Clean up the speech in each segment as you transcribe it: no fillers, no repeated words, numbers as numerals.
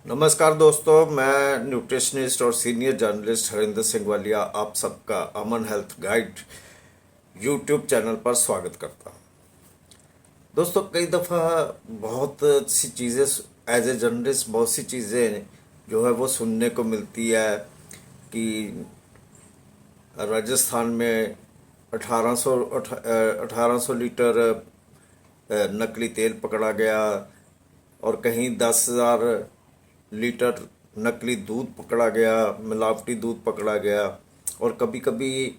नमस्कार दोस्तों, मैं न्यूट्रिशनिस्ट और सीनियर जर्नलिस्ट हरिंदर सिंह वालिया आप सबका अमन हेल्थ गाइड यूट्यूब चैनल पर स्वागत करता हूं। दोस्तों, कई दफ़ा बहुत सी चीज़ें एज ए जर्नलिस्ट बहुत सी चीज़ें जो है वो सुनने को मिलती है कि राजस्थान में 1800 लीटर नकली तेल पकड़ा गया और कहीं 10,000 लीटर नकली दूध पकड़ा गया, मिलावटी दूध पकड़ा गया। और कभी कभी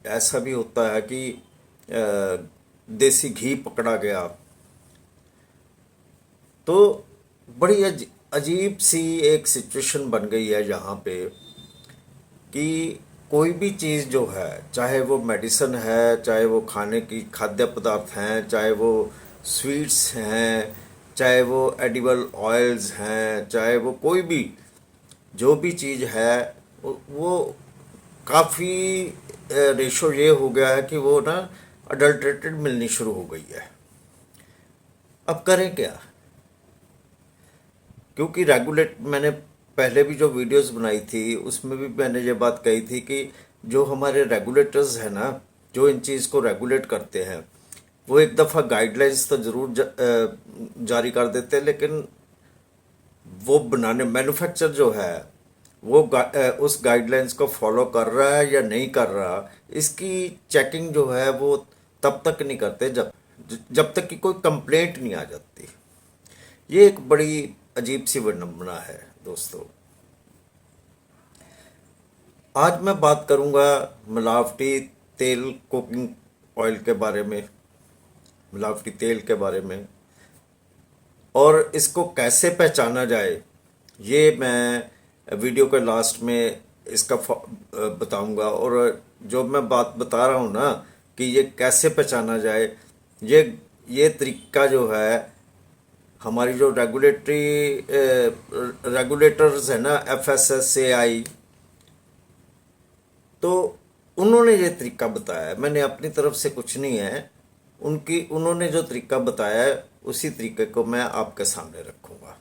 ऐसा भी होता है कि देसी घी पकड़ा गया। तो बड़ी अजीब सी एक सिचुएशन बन गई है यहाँ पे कि कोई भी चीज़ जो है, चाहे वो मेडिसिन है, चाहे वो खाने की खाद्य पदार्थ हैं, चाहे वो स्वीट्स हैं, चाहे वो एडिबल ऑयल्स हैं, चाहे वो कोई भी जो भी चीज़ है, वो काफ़ी रेशो ये हो गया है कि वो ना अडल्ट्रेटेड मिलनी शुरू हो गई है। अब करें क्या? क्योंकि रेगुलेट मैंने पहले भी जो वीडियोस बनाई थी उसमें भी मैंने ये बात कही थी कि जो हमारे रेगुलेटर्स हैं ना, जो इन चीज़ को रेगुलेट करते हैं, वो एक दफ़ा गाइडलाइंस तो ज़रूर जारी कर देते हैं, लेकिन वो बनाने मैन्युफैक्चर जो है वो उस गाइडलाइंस को फॉलो कर रहा है या नहीं कर रहा, इसकी चेकिंग जो है वो तब तक नहीं करते जब तक कि कोई कंप्लेंट नहीं आ जाती। ये एक बड़ी अजीब सी विडंबना है दोस्तों। आज मैं बात करूंगा मिलावटी तेल, कुकिंग ऑयल के बारे में, मिलावटी तेल के बारे में, और इसको कैसे पहचाना जाए ये मैं वीडियो के लास्ट में इसका बताऊंगा। और जो मैं बात बता रहा हूँ ना कि ये कैसे पहचाना जाए, ये तरीका जो है, हमारी जो रेगुलेटर्स है ना, FSSAI, तो उन्होंने ये तरीका बताया है। मैंने अपनी तरफ से कुछ नहीं है, उन्होंने जो तरीका बताया है उसी तरीके को मैं आपके सामने रखूंगा।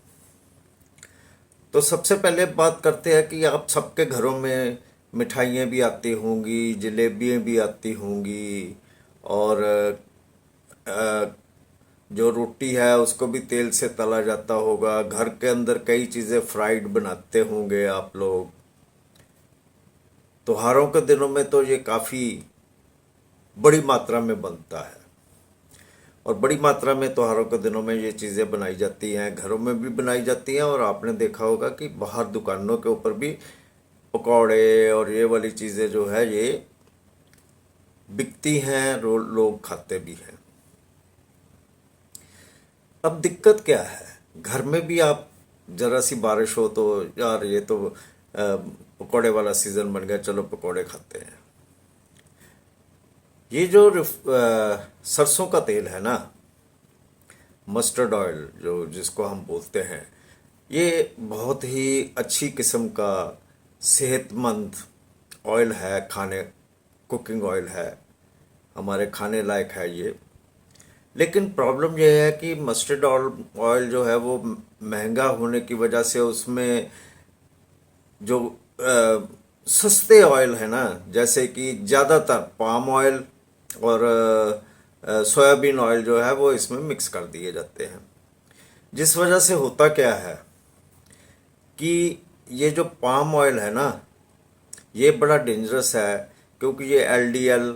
तो सबसे पहले बात करते हैं कि आप सबके घरों में मिठाइयाँ भी आती होंगी, जलेबियाँ भी आती होंगी, और जो रोटी है उसको भी तेल से तला जाता होगा। घर के अंदर कई चीज़ें फ्राइड बनाते होंगे आप लोग। त्योहारों के दिनों में तो ये काफ़ी बड़ी मात्रा में बनता है, और बड़ी मात्रा में त्योहारों के दिनों में ये चीज़ें बनाई जाती हैं, घरों में भी बनाई जाती हैं। और आपने देखा होगा कि बाहर दुकानों के ऊपर भी पकौड़े और ये वाली चीज़ें जो है ये बिकती हैं, लोग खाते भी हैं। अब दिक्कत क्या है? घर में भी आप जरा सी बारिश हो तो यार ये तो पकौड़े वाला सीज़न बन गया, चलो पकौड़े खाते हैं। ये जो सरसों का तेल है ना, मस्टर्ड ऑयल जिसको हम बोलते हैं, ये बहुत ही अच्छी किस्म का सेहतमंद ऑयल है, कुकिंग ऑयल है, हमारे खाने लायक है ये। लेकिन प्रॉब्लम यह है कि मस्टर्ड ऑयल जो है वो महंगा होने की वजह से उसमें जो सस्ते ऑयल है ना, जैसे कि ज़्यादातर पाम ऑयल और सोयाबीन ऑयल जो है वो इसमें मिक्स कर दिए जाते हैं। जिस वजह से होता क्या है कि ये जो पाम ऑयल है ना, ये बड़ा डेंजरस है, क्योंकि ये LDL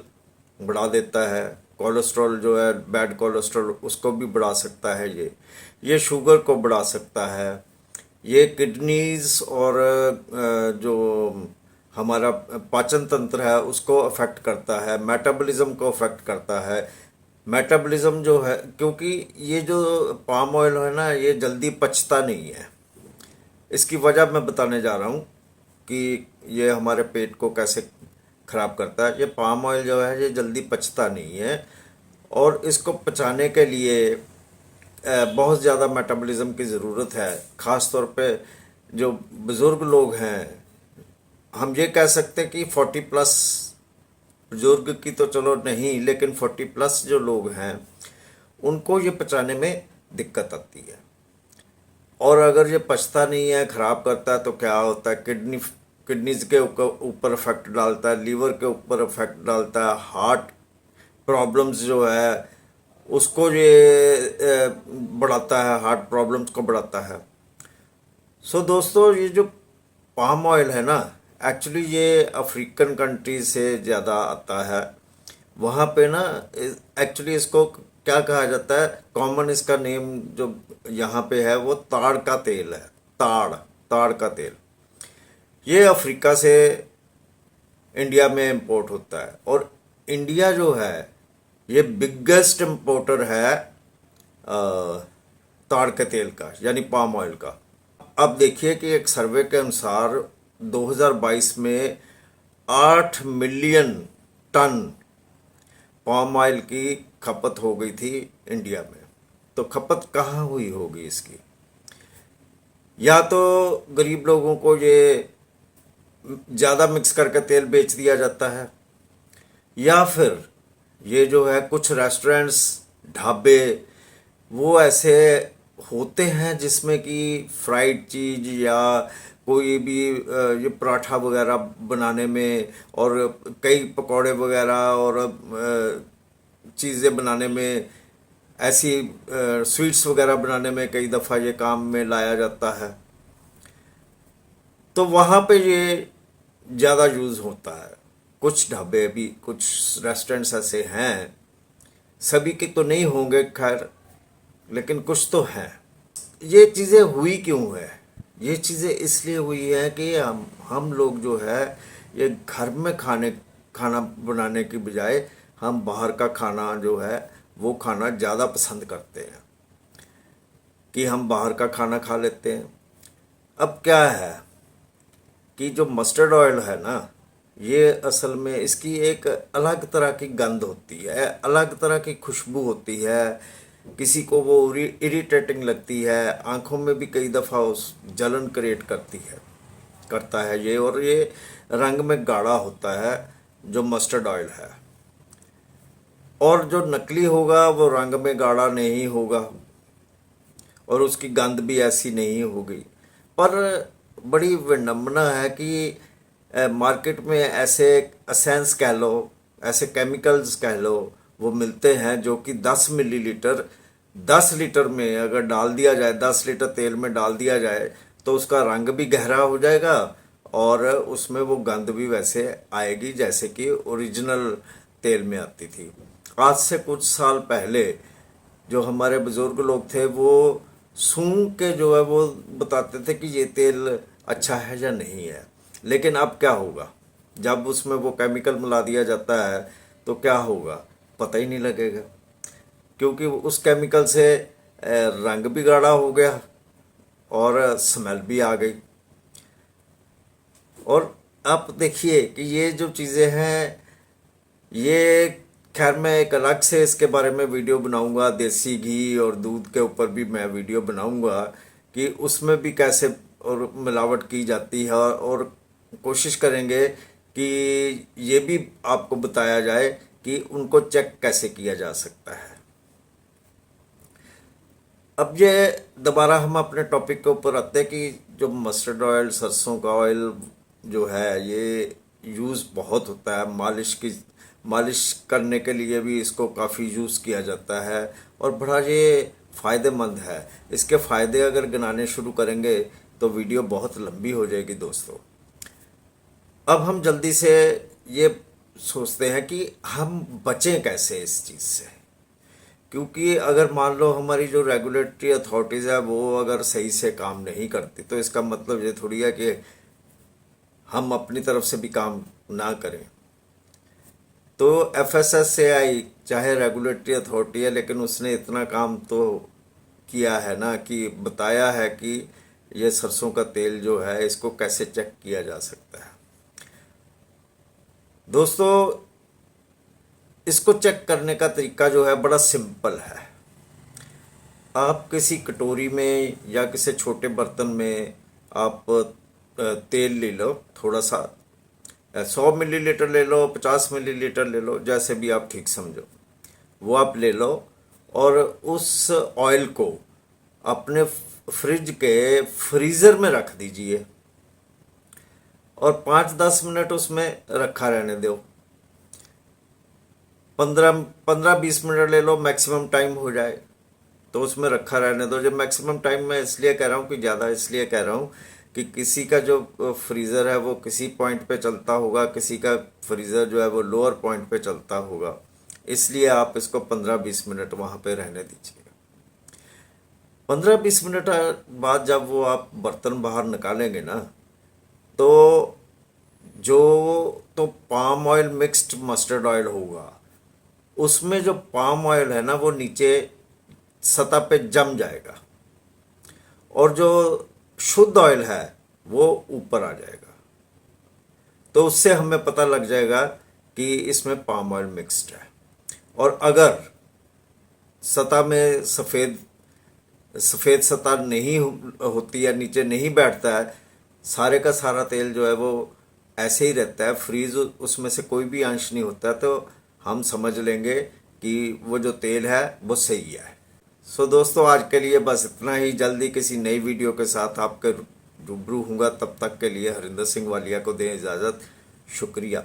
बढ़ा देता है, कोलेस्ट्रॉल जो है, बैड कोलेस्ट्रॉल, उसको भी बढ़ा सकता है। ये शुगर को बढ़ा सकता है, ये किडनीज और जो हमारा पाचन तंत्र है उसको अफेक्ट करता है, मेटाबॉलिज्म को अफेक्ट करता है। मेटाबॉलिज्म जो है, क्योंकि ये जो पाम ऑयल है ना, ये जल्दी पचता नहीं है। इसकी वजह मैं बताने जा रहा हूँ कि ये हमारे पेट को कैसे ख़राब करता है। ये पाम ऑयल जो है ये जल्दी पचता नहीं है, और इसको पचाने के लिए बहुत ज़्यादा मेटाबॉलिज्म की ज़रूरत है। ख़ास तौर पे जो बुज़ुर्ग लोग हैं, हम ये कह सकते हैं कि 40 प्लस, बुजुर्ग की तो चलो नहीं, लेकिन 40 प्लस जो लोग हैं उनको ये पचाने में दिक्कत आती है। और अगर ये पचता नहीं है, खराब करता है, तो क्या होता है, किडनीज के ऊपर इफेक्ट डालता है, लीवर के ऊपर इफेक्ट डालता है, हार्ट प्रॉब्लम्स जो है उसको ये बढ़ाता है, हार्ट प्रॉब्लम्स को बढ़ाता है। सो दोस्तों, ये जो पाम ऑयल है ना, एक्चुअली ये अफ्रीकन कंट्री से ज़्यादा आता है। वहाँ पे ना एक्चुअली इसको क्या कहा जाता है, कॉमन इसका नेम जो यहाँ पे है वो ताड़ का तेल है। ताड़, ताड़ का तेल ये अफ्रीका से इंडिया में इंपोर्ट होता है, और इंडिया जो है ये बिगेस्ट इंपोर्टर है ताड़ के तेल का, यानी पाम ऑयल का। अब देखिए कि एक सर्वे के अनुसार 2022 में 8 मिलियन टन पाम ऑयल की खपत हो गई थी इंडिया में। तो खपत कहाँ हुई होगी इसकी? या तो गरीब लोगों को ये ज़्यादा मिक्स करके तेल बेच दिया जाता है, या फिर ये जो है कुछ रेस्टोरेंट्स, ढाबे वो ऐसे होते हैं जिसमें कि फ्राइड चीज़ या कोई भी ये पराठा वगैरह बनाने में और कई पकौड़े वगैरह और चीज़ें बनाने में, ऐसी स्वीट्स वगैरह बनाने में कई दफ़ा ये काम में लाया जाता है। तो वहाँ पे ये ज़्यादा यूज़ होता है। कुछ ढाबे भी, कुछ रेस्टोरेंट्स ऐसे हैं, सभी के तो नहीं होंगे खैर, लेकिन कुछ तो हैं। ये चीज़ें हुई क्यों है? ये चीज़ें इसलिए हुई है कि हम लोग जो है ये घर में खाना बनाने की बजाय हम बाहर का खाना जो है वो खाना ज़्यादा पसंद करते हैं, कि हम बाहर का खाना खा लेते हैं। अब क्या है कि जो मस्टर्ड ऑयल है ना, ये असल में इसकी एक अलग तरह की गंध होती है, अलग तरह की खुशबू होती है। किसी को वो इरिटेटिंग लगती है, आंखों में भी कई दफ़ा उस जलन क्रिएट करता है ये। और ये रंग में गाढ़ा होता है जो मस्टर्ड ऑयल है, और जो नकली होगा वो रंग में गाढ़ा नहीं होगा और उसकी गंध भी ऐसी नहीं होगी। पर बड़ी विडंबना है कि मार्केट में ऐसे एसेंस कह लो, ऐसे केमिकल्स कह लो, वो मिलते हैं जो कि 10 लीटर में अगर डाल दिया जाए, 10 लीटर तेल में डाल दिया जाए तो उसका रंग भी गहरा हो जाएगा और उसमें वो गंध भी वैसे आएगी जैसे कि ओरिजिनल तेल में आती थी। आज से कुछ साल पहले जो हमारे बुजुर्ग लोग थे वो सूंघ के जो है वो बताते थे कि ये तेल अच्छा है या नहीं है। लेकिन अब क्या होगा, जब उसमें वो केमिकल मिला दिया जाता है तो क्या होगा, पता ही नहीं लगेगा, क्योंकि उस केमिकल से रंग भी गाढ़ा हो गया और स्मेल भी आ गई। और आप देखिए कि ये जो चीज़ें हैं, ये खैर मैं एक अलग से इसके बारे में वीडियो बनाऊंगा। देसी घी और दूध के ऊपर भी मैं वीडियो बनाऊंगा कि उसमें भी कैसे और मिलावट की जाती है, और कोशिश करेंगे कि ये भी आपको बताया जाए कि उनको चेक कैसे किया जा सकता है। अब ये दोबारा हम अपने टॉपिक के ऊपर आते हैं कि जो मस्टर्ड ऑयल, सरसों का ऑयल जो है ये यूज़ बहुत होता है। मालिश करने के लिए भी इसको काफ़ी यूज़ किया जाता है और बड़ा ये फ़ायदेमंद है। इसके फ़ायदे अगर गिनाने शुरू करेंगे तो वीडियो बहुत लंबी हो जाएगी दोस्तों। अब हम जल्दी से ये सोचते हैं कि हम बचें कैसे इस चीज़ से, क्योंकि अगर मान लो हमारी जो रेगुलेटरी अथॉरिटीज़ है वो अगर सही से काम नहीं करती तो इसका मतलब ये थोड़ी है कि हम अपनी तरफ से भी काम ना करें। तो FSSAI चाहे रेगुलेटरी अथॉरिटी है, लेकिन उसने इतना काम तो किया है ना कि बताया है कि ये सरसों का तेल जो है इसको कैसे चेक किया जा सकता है। दोस्तों, इसको चेक करने का तरीका जो है बड़ा सिंपल है। आप किसी कटोरी में या किसी छोटे बर्तन में आप तेल ले लो, थोड़ा सा 100 मिलीलीटर ले लो, 50 मिलीलीटर ले लो, जैसे भी आप ठीक समझो, वो आप ले लो और उस ऑयल को अपने फ्रिज के फ्रीज़र में रख दीजिए और 5-10 मिनट उसमें रखा रहने दो। 15-20 मिनट ले लो, मैक्सिमम टाइम हो जाए तो उसमें रखा रहने दो। जब मैक्सिमम टाइम मैं इसलिए कह रहा हूँ कि ज़्यादा इसलिए कह रहा हूँ कि किसी का जो फ्रीज़र है वो किसी पॉइंट पे चलता होगा, किसी का फ्रीज़र जो है वो लोअर पॉइंट पे चलता होगा, इसलिए आप इसको 15-20 मिनट वहाँ पे रहने दीजिए। 15-20 मिनट बाद जब वो आप बर्तन बाहर निकालेंगे ना, तो जो तो palm oil mixed mustard oil होगा, उसमें जो पाम ऑयल है ना वो नीचे सतह पे जम जाएगा और जो शुद्ध ऑयल है वो ऊपर आ जाएगा। तो उससे हमें पता लग जाएगा कि इसमें पाम ऑयल मिक्स्ड है। और अगर सतह में सफ़ेद सफ़ेद सतह नहीं होती है, नीचे नहीं बैठता है, सारे का सारा तेल जो है वो ऐसे ही रहता है, फ्रीज उसमें से कोई भी अंश नहीं होता, तो हम समझ लेंगे कि वो जो तेल है वो सही है। सो दोस्तों, आज के लिए बस इतना ही। जल्दी किसी नई वीडियो के साथ आपके रूबरू हूँगा। तब तक के लिए हरिंदर सिंह वालिया को दें इजाज़त। शुक्रिया।